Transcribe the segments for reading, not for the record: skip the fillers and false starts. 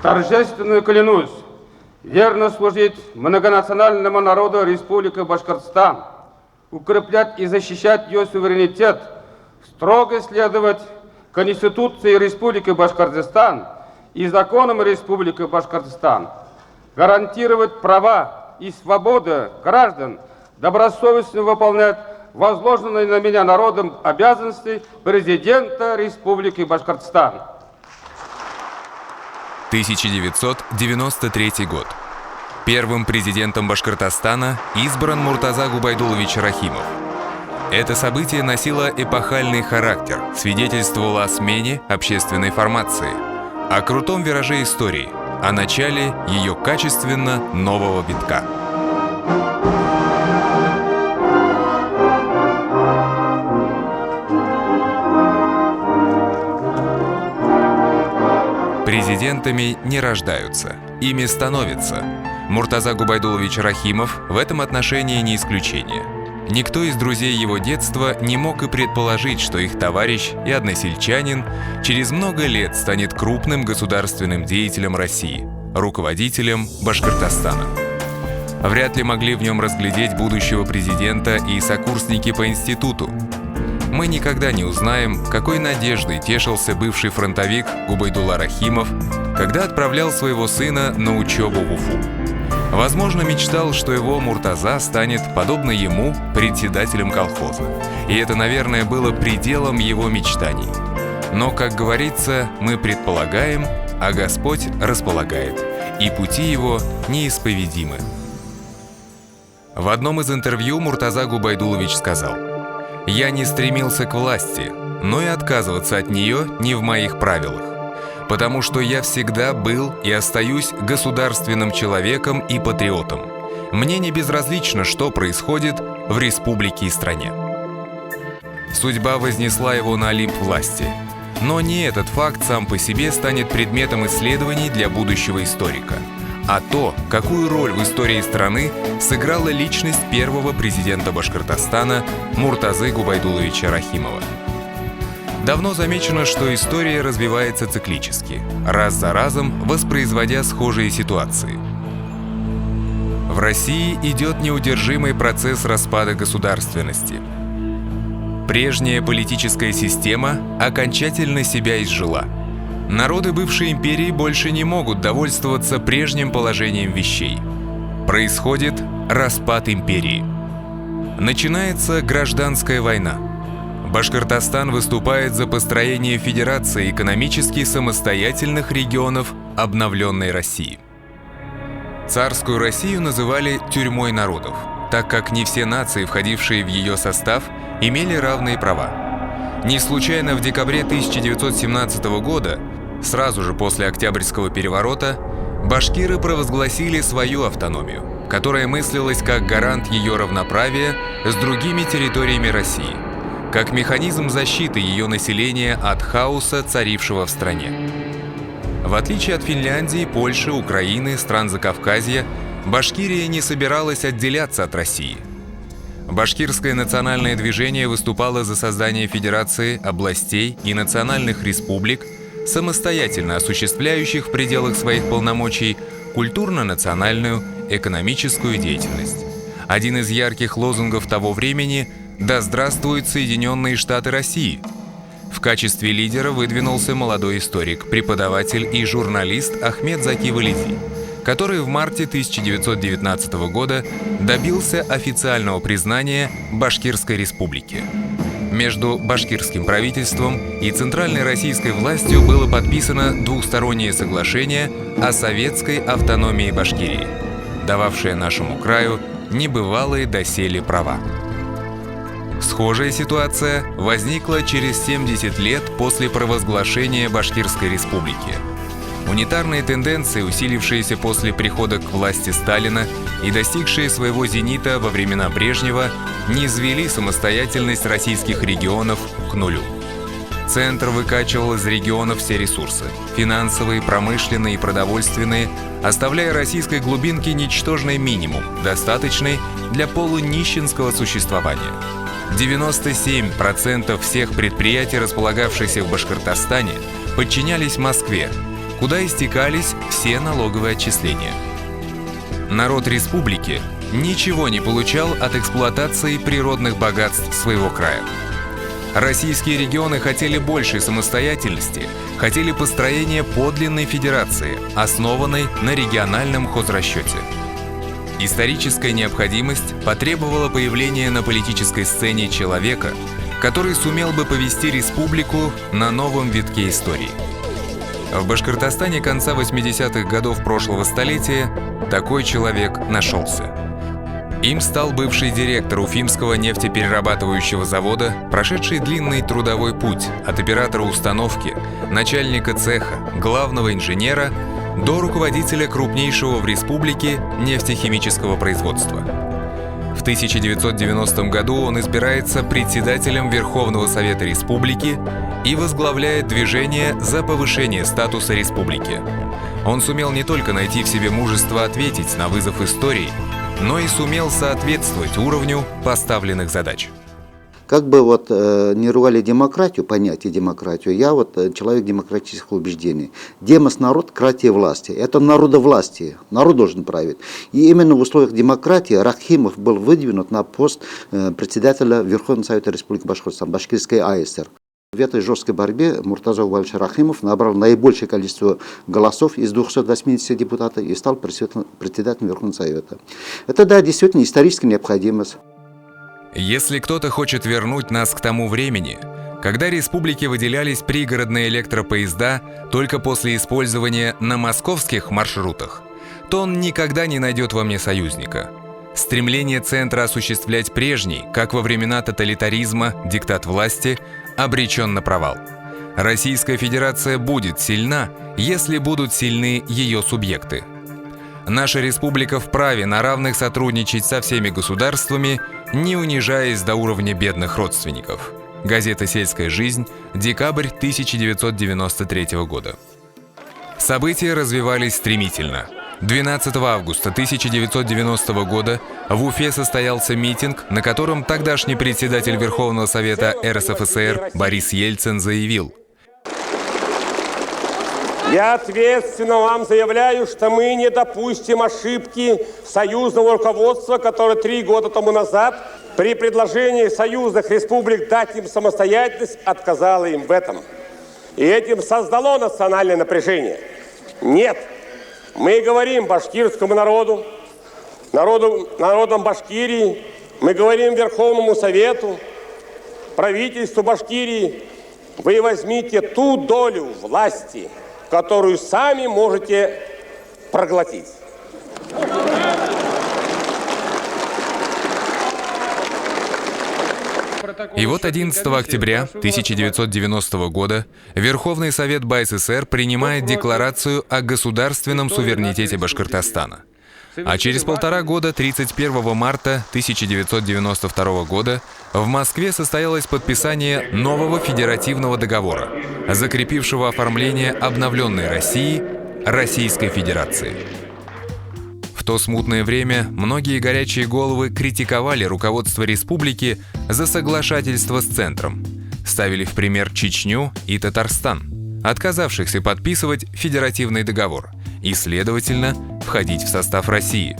Торжественно клянусь верно служить многонациональному народу Республики Башкортостан, укреплять и защищать ее суверенитет, строго следовать Конституции Республики Башкортостан и законам Республики Башкортостан, гарантировать права и свободы граждан, добросовестно выполнять возложенные на меня народом обязанности президента Республики Башкортостан. 1993 год. Первым президентом Башкортостана избран Муртаза Губайдулович Рахимов. Это событие носило эпохальный характер, свидетельствовало о смене общественной формации, о крутом вираже истории, о начале ее качественно нового витка. Президентами не рождаются, ими становятся. Муртаза Губайдулович Рахимов в этом отношении не исключение. Никто из друзей его детства не мог и предположить, что их товарищ и односельчанин через много лет станет крупным государственным деятелем России, руководителем Башкортостана. Вряд ли могли в нем разглядеть будущего президента и сокурсники по институту. Мы никогда не узнаем, какой надеждой тешился бывший фронтовик Губайдулла Рахимов, когда отправлял своего сына на учебу в Уфу. Возможно, мечтал, что его Муртаза станет, подобно ему, председателем колхоза. И это, наверное, было пределом его мечтаний. Но, как говорится, мы предполагаем, а Господь располагает, и пути его неисповедимы. В одном из интервью Муртаза Губайдулович сказал: «Я не стремился к власти, но и отказываться от нее не в моих правилах, потому что я всегда был и остаюсь государственным человеком и патриотом. Мне не безразлично, что происходит в республике и стране». Судьба вознесла его на олимп власти, но не этот факт сам по себе станет предметом исследований для будущего историка, а то, какую роль в истории страны сыграла личность первого президента Башкортостана Муртазы Губайдуловича Рахимова. Давно замечено, что история развивается циклически, раз за разом воспроизводя схожие ситуации. В России идет неудержимый процесс распада государственности. Прежняя политическая система окончательно себя изжила. Народы бывшей империи больше не могут довольствоваться прежним положением вещей. Происходит распад империи. Начинается гражданская война. Башкортостан выступает за построение федерации экономически самостоятельных регионов обновленной России. Царскую Россию называли «тюрьмой народов», так как не все нации, входившие в ее состав, имели равные права. Не случайно в декабре 1917 года, сразу же после Октябрьского переворота, башкиры провозгласили свою автономию, которая мыслилась как гарант ее равноправия с другими территориями России, как механизм защиты ее населения от хаоса, царившего в стране. В отличие от Финляндии, Польши, Украины, стран Закавказья, Башкирия не собиралась отделяться от России. Башкирское национальное движение выступало за создание федерации областей и национальных республик, самостоятельно осуществляющих в пределах своих полномочий культурно-национальную, экономическую деятельность. Один из ярких лозунгов того времени «Да здравствуют Соединенные Штаты России!». В качестве лидера выдвинулся молодой историк, преподаватель и журналист Ахмед Заки Валиди, который в марте 1919 года добился официального признания Башкирской республики. Между башкирским правительством и центральной российской властью было подписано двухстороннее соглашение о советской автономии Башкирии, дававшее нашему краю небывалые доселе права. Схожая ситуация возникла через 70 лет после провозглашения Башкирской республики. Унитарные тенденции, усилившиеся после прихода к власти Сталина и достигшие своего зенита во времена Брежнева, низвели самостоятельность российских регионов к нулю. Центр выкачивал из регионов все ресурсы – финансовые, промышленные и продовольственные, оставляя российской глубинке ничтожный минимум, достаточный для полунищенского существования. 97% всех предприятий, располагавшихся в Башкортостане, подчинялись Москве, куда истекались все налоговые отчисления. Народ республики ничего не получал от эксплуатации природных богатств своего края. Российские регионы хотели большей самостоятельности, хотели построения подлинной федерации, основанной на региональном хозрасчете. Историческая необходимость потребовала появления на политической сцене человека, который сумел бы повести республику на новом витке истории. В Башкортостане конца 80-х годов прошлого столетия такой человек нашелся. Им стал бывший директор Уфимского нефтеперерабатывающего завода, прошедший длинный трудовой путь от оператора установки, начальника цеха, главного инженера до руководителя крупнейшего в республике нефтехимического производства. В 1990 году он избирается председателем Верховного Совета Республики и возглавляет движение за повышение статуса республики. Он сумел не только найти в себе мужество ответить на вызов истории, но и сумел соответствовать уровню поставленных задач. Как бы не ругали демократию, понятие демократию, я человек демократических убеждений. Демос народ, кратия власти. Это народовластие, народ должен править. И именно в условиях демократии Рахимов был выдвинут на пост председателя Верховного Совета Республики Башкортостан, Башкирской АСР. В этой жесткой борьбе Муртаза Губайдулович Рахимов набрал наибольшее количество голосов из 280 депутатов и стал председателем Верховного Совета. Это, да, действительно историческая необходимость. Если кто-то хочет вернуть нас к тому времени, когда республике выделялись пригородные электропоезда только после использования на московских маршрутах, то он никогда не найдет во мне союзника. Стремление центра осуществлять прежний, как во времена тоталитаризма, диктат власти, обречен на провал. Российская Федерация будет сильна, если будут сильны ее субъекты. Наша республика вправе на равных сотрудничать со всеми государствами, не унижаясь до уровня бедных родственников. Газета «Сельская жизнь», декабрь 1993 года. События развивались стремительно. 12 августа 1990 года в Уфе состоялся митинг, на котором тогдашний председатель Верховного Совета РСФСР Борис Ельцин заявил: «Я ответственно вам заявляю, что мы не допустим ошибки союзного руководства, которое 3 года тому назад при предложении союзных республик дать им самостоятельность отказало им в этом. И этим создало национальное напряжение. Нет, мы говорим башкирскому народу, народам Башкирии, мы говорим Верховному Совету, правительству Башкирии: вы возьмите ту долю власти, которую сами можете проглотить». И вот 11 октября 1990 года Верховный Совет БССР принимает декларацию о государственном суверенитете Башкортостана. А через 1,5 года, 31 марта 1992 года, в Москве состоялось подписание нового федеративного договора, закрепившего оформление обновленной России Российской Федерации. В то смутное время многие горячие головы критиковали руководство республики за соглашательство с центром, ставили в пример Чечню и Татарстан, отказавшихся подписывать федеративный договор и, следовательно, входить в состав России.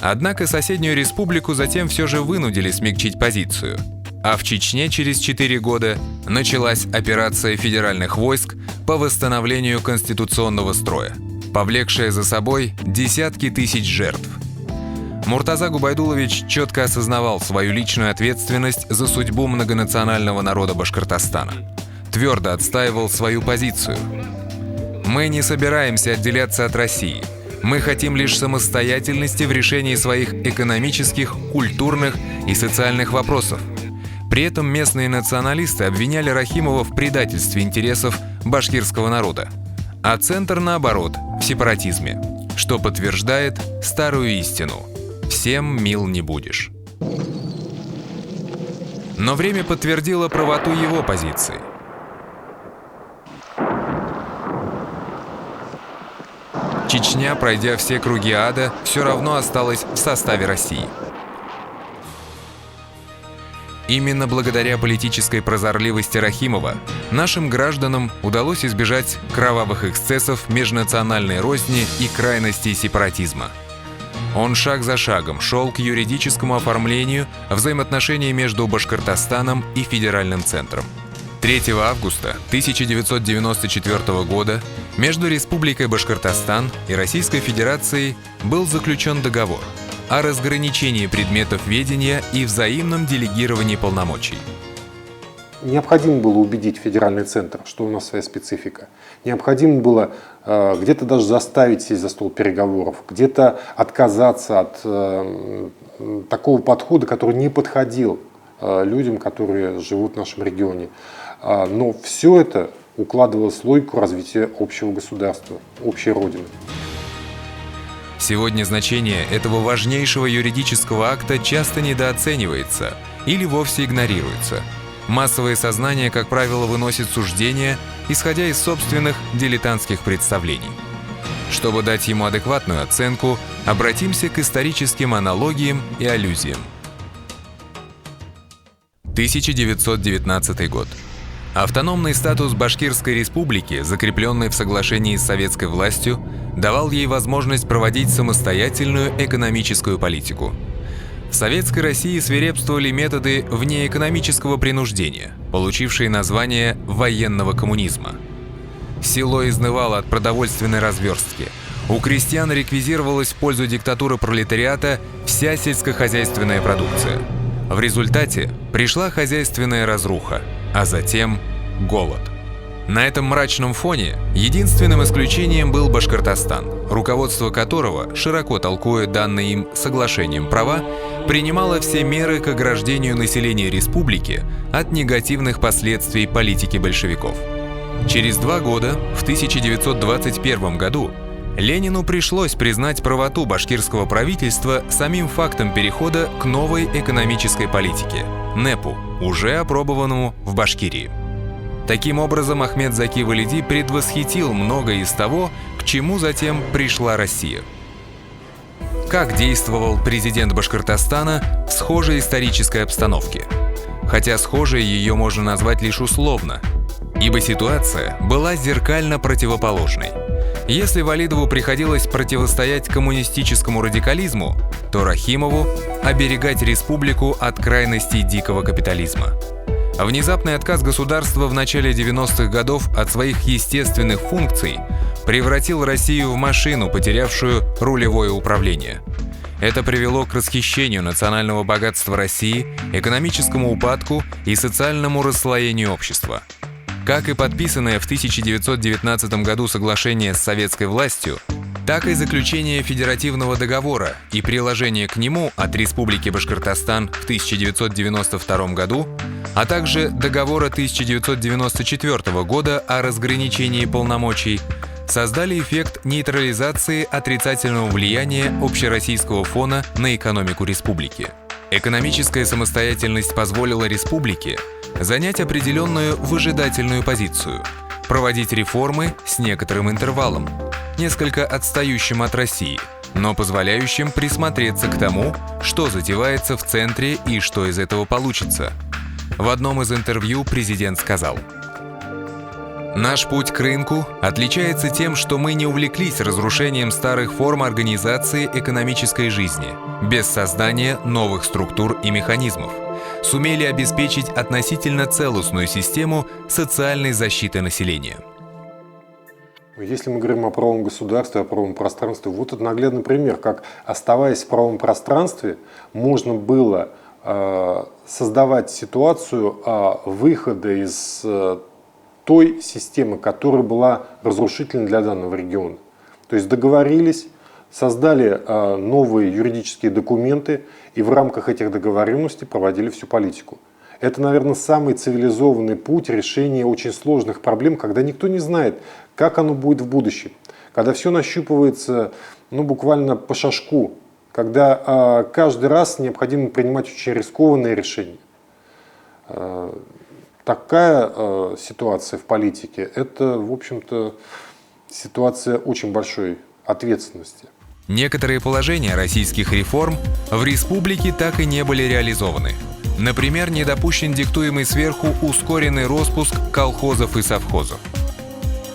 Однако соседнюю республику затем все же вынудили смягчить позицию, а в Чечне через 4 года началась операция федеральных войск по восстановлению конституционного строя, повлекшая за собой десятки тысяч жертв. Муртаза Губайдулович четко осознавал свою личную ответственность за судьбу многонационального народа Башкортостана, твердо отстаивал свою позицию. «Мы не собираемся отделяться от России. Мы хотим лишь самостоятельности в решении своих экономических, культурных и социальных вопросов». При этом местные националисты обвиняли Рахимова в предательстве интересов башкирского народа, а центр, наоборот, в сепаратизме, что подтверждает старую истину: «Всем мил не будешь». Но время подтвердило правоту его позиции. Чечня, пройдя все круги ада, все равно осталась в составе России. Именно благодаря политической прозорливости Рахимова нашим гражданам удалось избежать кровавых эксцессов межнациональной розни и крайностей сепаратизма. Он шаг за шагом шел к юридическому оформлению взаимоотношений между Башкортостаном и федеральным центром. 3 августа 1994 года между Республикой Башкортостан и Российской Федерацией был заключен договор о разграничении предметов ведения и взаимном делегировании полномочий. Необходимо было убедить федеральный центр, что у нас своя специфика. Необходимо было где-то даже заставить сесть за стол переговоров, где-то отказаться от такого подхода, который не подходил людям, которые живут в нашем регионе. Но все это укладывалось в логику развития общего государства, общей родины. Сегодня значение этого важнейшего юридического акта часто недооценивается или вовсе игнорируется. Массовое сознание, как правило, выносит суждения, исходя из собственных дилетантских представлений. Чтобы дать ему адекватную оценку, обратимся к историческим аналогиям и аллюзиям. 1919 год. Автономный статус Башкирской республики, закрепленный в соглашении с советской властью, давал ей возможность проводить самостоятельную экономическую политику. В Советской России свирепствовали методы внеэкономического принуждения, получившие название военного коммунизма. Село изнывало от продовольственной разверстки. У крестьян реквизировалась в пользу диктатуры пролетариата вся сельскохозяйственная продукция. В результате пришла хозяйственная разруха, а затем голод. На этом мрачном фоне единственным исключением был Башкортостан, руководство которого, широко толкуя данные им соглашением права, принимало все меры к ограждению населения республики от негативных последствий политики большевиков. Через 2 года, в 1921 году, Ленину пришлось признать правоту башкирского правительства самим фактом перехода к новой экономической политике – НЭПу, уже опробованному в Башкирии. Таким образом, Ахмед Заки Валиди предвосхитил многое из того, к чему затем пришла Россия. Как действовал президент Башкортостана в схожей исторической обстановке? Хотя схожей ее можно назвать лишь условно, ибо ситуация была зеркально противоположной. Если Валидову приходилось противостоять коммунистическому радикализму, то Рахимову – оберегать республику от крайностей дикого капитализма. Внезапный отказ государства в начале 90-х годов от своих естественных функций превратил Россию в машину, потерявшую рулевое управление. Это привело к расхищению национального богатства России, экономическому упадку и социальному расслоению общества. Как и подписанное в 1919 году соглашение с советской властью, так и заключение федеративного договора и приложение к нему от Республики Башкортостан в 1992 году, а также договора 1994 года о разграничении полномочий, создали эффект нейтрализации отрицательного влияния общероссийского фона на экономику республики. Экономическая самостоятельность позволила республике занять определенную выжидательную позицию, проводить реформы с некоторым интервалом, несколько отстающим от России, но позволяющим присмотреться к тому, что затевается в центре и что из этого получится. В одном из интервью президент сказал: «Наш путь к рынку отличается тем, что мы не увлеклись разрушением старых форм организации экономической жизни, без создания новых структур и механизмов, сумели обеспечить относительно целостную систему социальной защиты населения». Если мы говорим о правовом государстве, о правовом пространстве, вот это наглядный пример, как, оставаясь в правовом пространстве, можно было создавать ситуацию выхода из той системы, которая была разрушительной для данного региона. То есть договорились, создали новые юридические документы и в рамках этих договоренностей проводили всю политику. Это, наверное, самый цивилизованный путь решения очень сложных проблем, когда никто не знает, как оно будет в будущем. Когда все нащупывается буквально по шажку, когда каждый раз необходимо принимать очень рискованные решения. Такая ситуация в политике – это, в общем-то, ситуация очень большой ответственности. Некоторые положения российских реформ в республике так и не были реализованы. Например, не допущен диктуемый сверху ускоренный распуск колхозов и совхозов.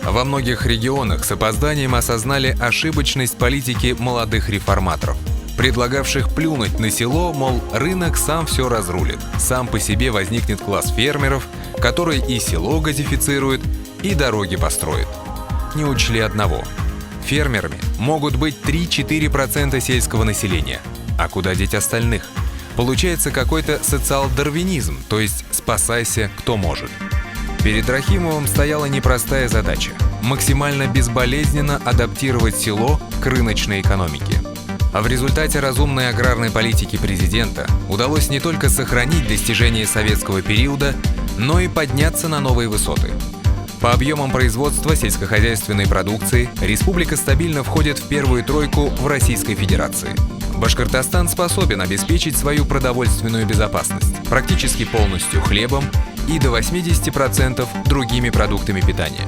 Во многих регионах с опозданием осознали ошибочность политики молодых реформаторов, предлагавших плюнуть на село, мол, рынок сам все разрулит, сам по себе возникнет класс фермеров, который и село газифицирует, и дороги построит. Не учли одного. Фермерами могут быть 3-4% сельского населения. А куда деть остальных? Получается какой-то социал-дарвинизм, то есть спасайся, кто может. Перед Рахимовым стояла непростая задача – максимально безболезненно адаптировать село к рыночной экономике. А в результате разумной аграрной политики президента удалось не только сохранить достижения советского периода, но и подняться на новые высоты. По объемам производства сельскохозяйственной продукции республика стабильно входит в первую тройку в Российской Федерации. Башкортостан способен обеспечить свою продовольственную безопасность практически полностью хлебом и до 80% другими продуктами питания.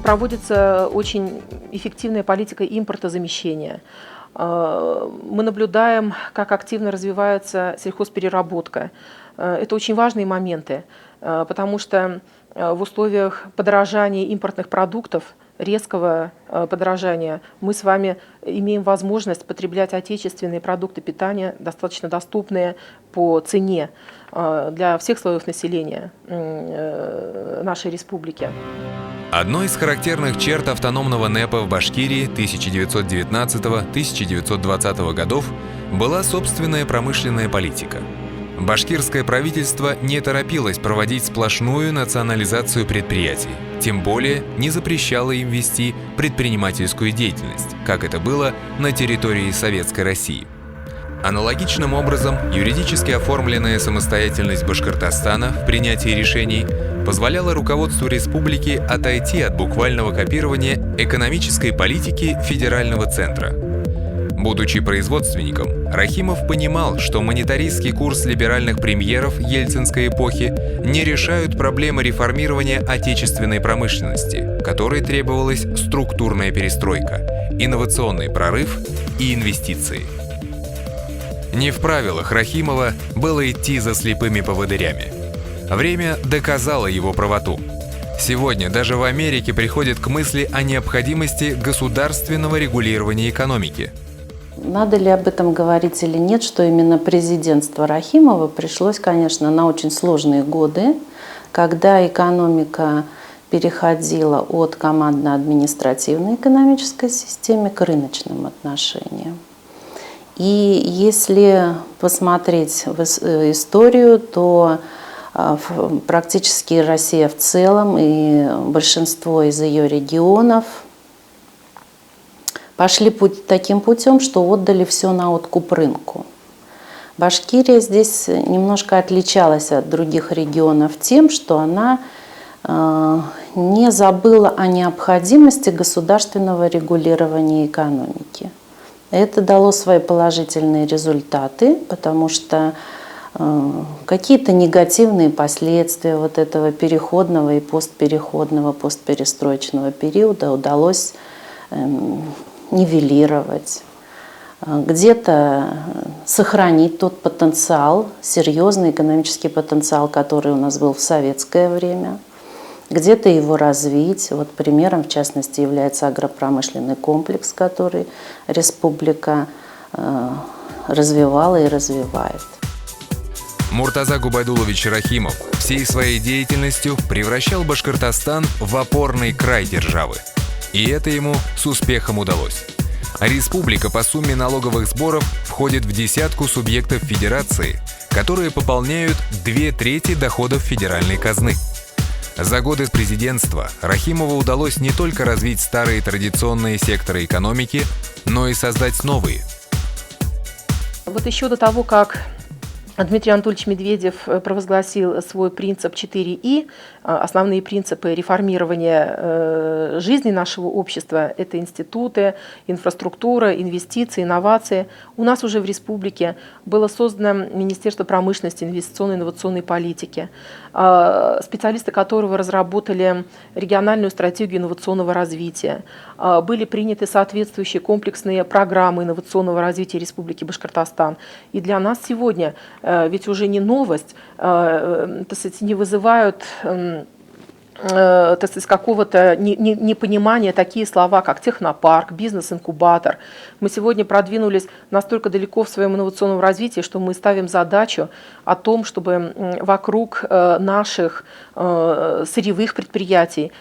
Проводится очень эффективная политика импортозамещения. Мы наблюдаем, как активно развивается сельхозпереработка. Это очень важные моменты, потому что в условиях подорожания импортных продуктов, резкого подорожания, мы с вами имеем возможность потреблять отечественные продукты питания, достаточно доступные по цене для всех слоев населения нашей республики. Одной из характерных черт автономного НЭПа в Башкирии 1919-1920 годов была собственная промышленная политика. Башкирское правительство не торопилось проводить сплошную национализацию предприятий, тем более не запрещало им вести предпринимательскую деятельность, как это было на территории Советской России. Аналогичным образом, юридически оформленная самостоятельность Башкортостана в принятии решений позволяла руководству республики отойти от буквального копирования экономической политики федерального центра. Будучи производственником, Рахимов понимал, что монетаристский курс либеральных премьеров ельцинской эпохи не решают проблемы реформирования отечественной промышленности, которой требовалась структурная перестройка, инновационный прорыв и инвестиции. Не в правилах Рахимова было идти за слепыми поводырями. Время доказало его правоту. Сегодня даже в Америке приходят к мысли о необходимости государственного регулирования экономики. Надо ли об этом говорить или нет, что именно президентство Рахимова пришлось, конечно, на очень сложные годы, когда экономика переходила от командно-административной экономической системе к рыночным отношениям. И если посмотреть в историю, то практически Россия в целом и большинство из ее регионов пошли таким путем, что отдали все на откуп рынку. Башкирия здесь немножко отличалась от других регионов тем, что она не забыла о необходимости государственного регулирования экономики. Это дало свои положительные результаты, потому что какие-то негативные последствия вот этого переходного и постперестроечного периода удалось нивелировать, где-то сохранить тот потенциал, серьезный экономический потенциал, который у нас был в советское время, где-то его развить. Вот примером, в частности, является агропромышленный комплекс, который республика развивала и развивает. Муртаза Губайдулович Рахимов всей своей деятельностью превращал Башкортостан в опорный край державы. И это ему с успехом удалось. Республика по сумме налоговых сборов входит в десятку субъектов федерации, которые пополняют 2/3 доходов федеральной казны. За годы президентства Рахимову удалось не только развить старые традиционные секторы экономики, но и создать новые. Вот еще до того, как Дмитрий Анатольевич Медведев провозгласил свой принцип 4И, основные принципы реформирования жизни нашего общества – это институты, инфраструктура, инвестиции, инновации. У нас уже в республике было создано Министерство промышленности, инвестиционной и инновационной политики, специалисты которого разработали региональную стратегию инновационного развития. Были приняты соответствующие комплексные программы инновационного развития Республики Башкортостан. И для нас сегодня ведь уже не новость, так сказать, не вызывают так сказать, какого-то непонимания такие слова, как технопарк, бизнес-инкубатор. Мы сегодня продвинулись настолько далеко в своем инновационном развитии, что мы ставим задачу о том, чтобы вокруг наших сырьевых предприятий,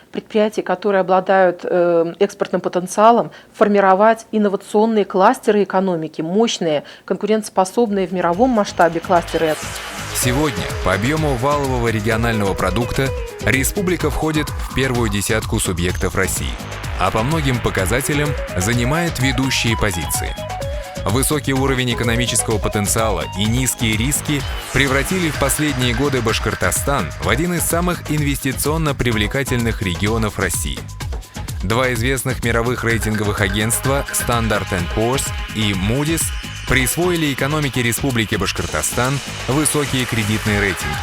которые обладают экспортным потенциалом, формировать инновационные кластеры экономики, мощные, конкурентоспособные в мировом масштабе кластеры. Сегодня по объему валового регионального продукта республика входит в первую десятку субъектов России, а по многим показателям занимает ведущие позиции. Высокий уровень экономического потенциала и низкие риски превратили в последние годы Башкортостан в один из самых инвестиционно привлекательных регионов России. Два известных мировых рейтинговых агентства Standard & Poor's и Moody's присвоили экономике Республики Башкортостан высокие кредитные рейтинги.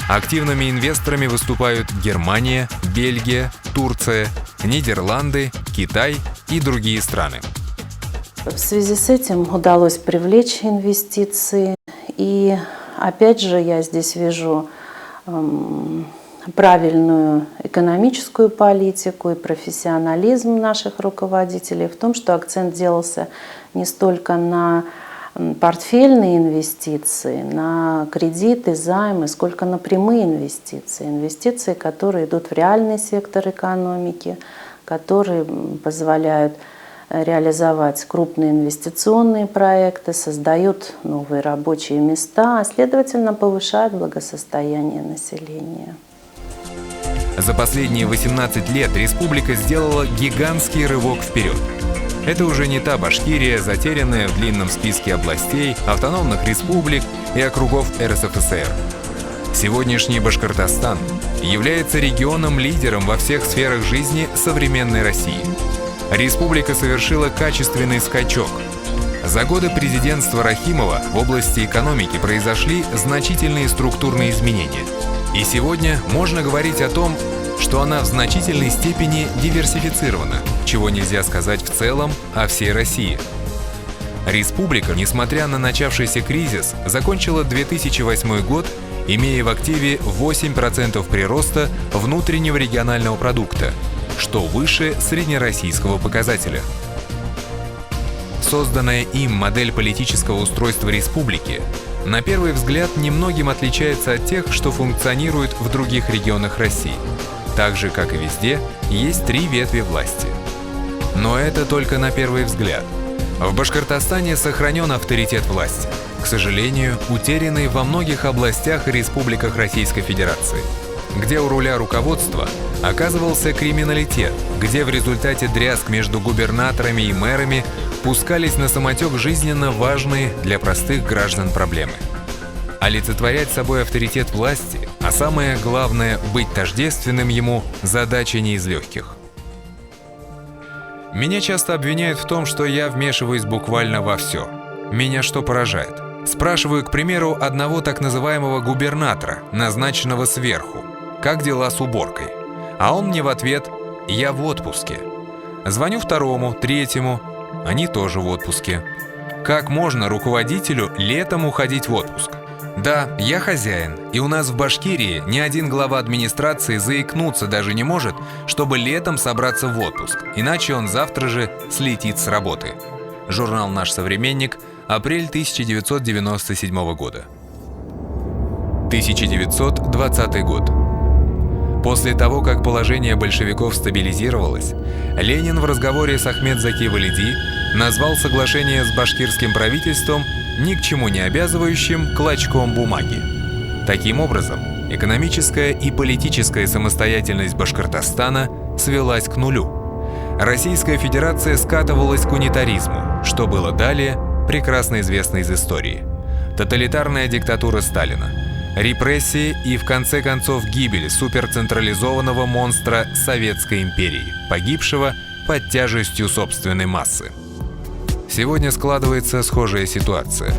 Активными инвесторами выступают Германия, Бельгия, Турция, Нидерланды, Китай и другие страны. В связи с этим удалось привлечь инвестиции. И опять же я здесь вижу правильную экономическую политику и профессионализм наших руководителей в том, что акцент делался не столько на портфельные инвестиции, на кредиты, займы, сколько на прямые инвестиции. Инвестиции, которые идут в реальный сектор экономики, которые позволяют реализовать крупные инвестиционные проекты, создают новые рабочие места, а следовательно повышают благосостояние населения. За последние 18 лет республика сделала гигантский рывок вперед. Это уже не та Башкирия, затерянная в длинном списке областей, автономных республик и округов РСФСР. Сегодняшний Башкортостан является регионом-лидером во всех сферах жизни современной России. Республика совершила качественный скачок. За годы президентства Рахимова в области экономики произошли значительные структурные изменения. И сегодня можно говорить о том, что она в значительной степени диверсифицирована, чего нельзя сказать в целом о всей России. Республика, несмотря на начавшийся кризис, закончила 2008 год, имея в активе 8% прироста внутреннего регионального продукта, что выше среднероссийского показателя. Созданная им модель политического устройства республики на первый взгляд немногим отличается от тех, что функционируют в других регионах России. Так же, как и везде, есть три ветви власти. Но это только на первый взгляд. В Башкортостане сохранен авторитет власти, к сожалению, утерянный во многих областях и республиках Российской Федерации, где у руля руководства оказывался криминалитет, где в результате дрязг между губернаторами и мэрами пускались на самотек жизненно важные для простых граждан проблемы. Олицетворять собой авторитет власти, а самое главное — быть тождественным ему — задача не из легких. Меня часто обвиняют в том, что я вмешиваюсь буквально во все. Меня что поражает? Спрашиваю, к примеру, одного так называемого губернатора, назначенного сверху, как дела с уборкой? А он мне в ответ: я в отпуске. Звоню второму, третьему, они тоже в отпуске. Как можно руководителю летом уходить в отпуск? Да, я хозяин, и у нас в Башкирии ни один глава администрации заикнуться даже не может, чтобы летом собраться в отпуск, иначе он завтра же слетит с работы. Журнал «Наш современник», апрель 1997 года. 1920 год. После того, как положение большевиков стабилизировалось, Ленин в разговоре с Ахмед Заки Валиди назвал соглашение с башкирским правительством ни к чему не обязывающим клочком бумаги. Таким образом, экономическая и политическая самостоятельность Башкортостана свелась к нулю. Российская Федерация скатывалась к унитаризму, что было далее, прекрасно известно из истории. Тоталитарная диктатура Сталина, репрессии и, в конце концов, гибель суперцентрализованного монстра Советской империи, погибшего под тяжестью собственной массы. Сегодня складывается схожая ситуация.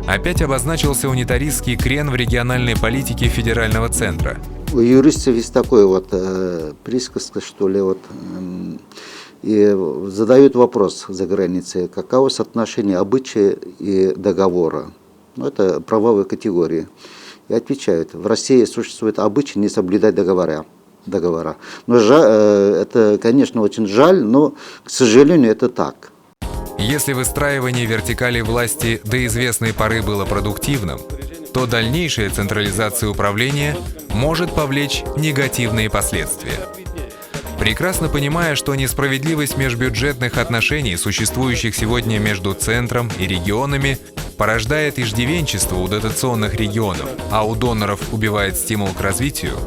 Опять обозначился унитаристский крен в региональной политике федерального центра. У юристов есть такой вот присказка, что ли, вот, и задают вопрос за границей, каково соотношение обычая и договора. Ну, это правовые категории. И отвечают, в России существует обычай не соблюдать договора. Но это, конечно, очень жаль, но, к сожалению, это так. Если выстраивание вертикали власти до известной поры было продуктивным, то дальнейшая централизация управления может повлечь негативные последствия. Прекрасно понимая, что несправедливость межбюджетных отношений, существующих сегодня между центром и регионами, порождает иждивенчество у дотационных регионов, а у доноров убивает стимул к развитию,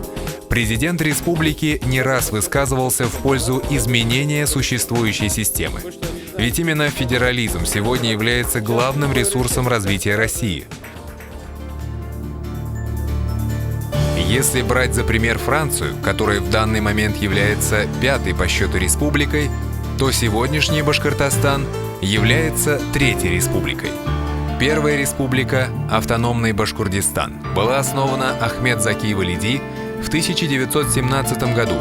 президент республики не раз высказывался в пользу изменения существующей системы. Ведь именно федерализм сегодня является главным ресурсом развития России. Если брать за пример Францию, которая в данный момент является пятой по счету республикой, то сегодняшний Башкортостан является третьей республикой. Первая республика, автономный Башкортостан, была основана Ахмед Заки Валиди в 1917 году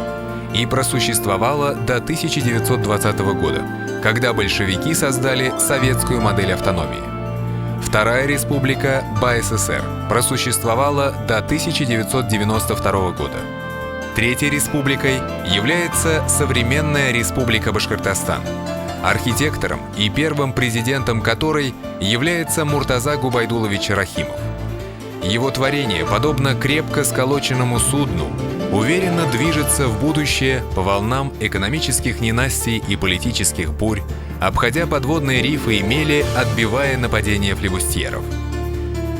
и просуществовала до 1920 года, когда большевики создали советскую модель автономии. Вторая республика, БАССР, просуществовала до 1992 года. Третьей республикой является современная Республика Башкортостан, архитектором и первым президентом которой является Муртаза Губайдулович Рахимов. Его творение, подобно крепко сколоченному судну, уверенно движется в будущее по волнам экономических ненастий и политических бурь, обходя подводные рифы и мели, отбивая нападения флибустьеров.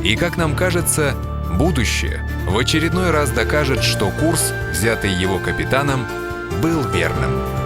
И, как нам кажется, будущее в очередной раз докажет, что курс, взятый его капитаном, был верным.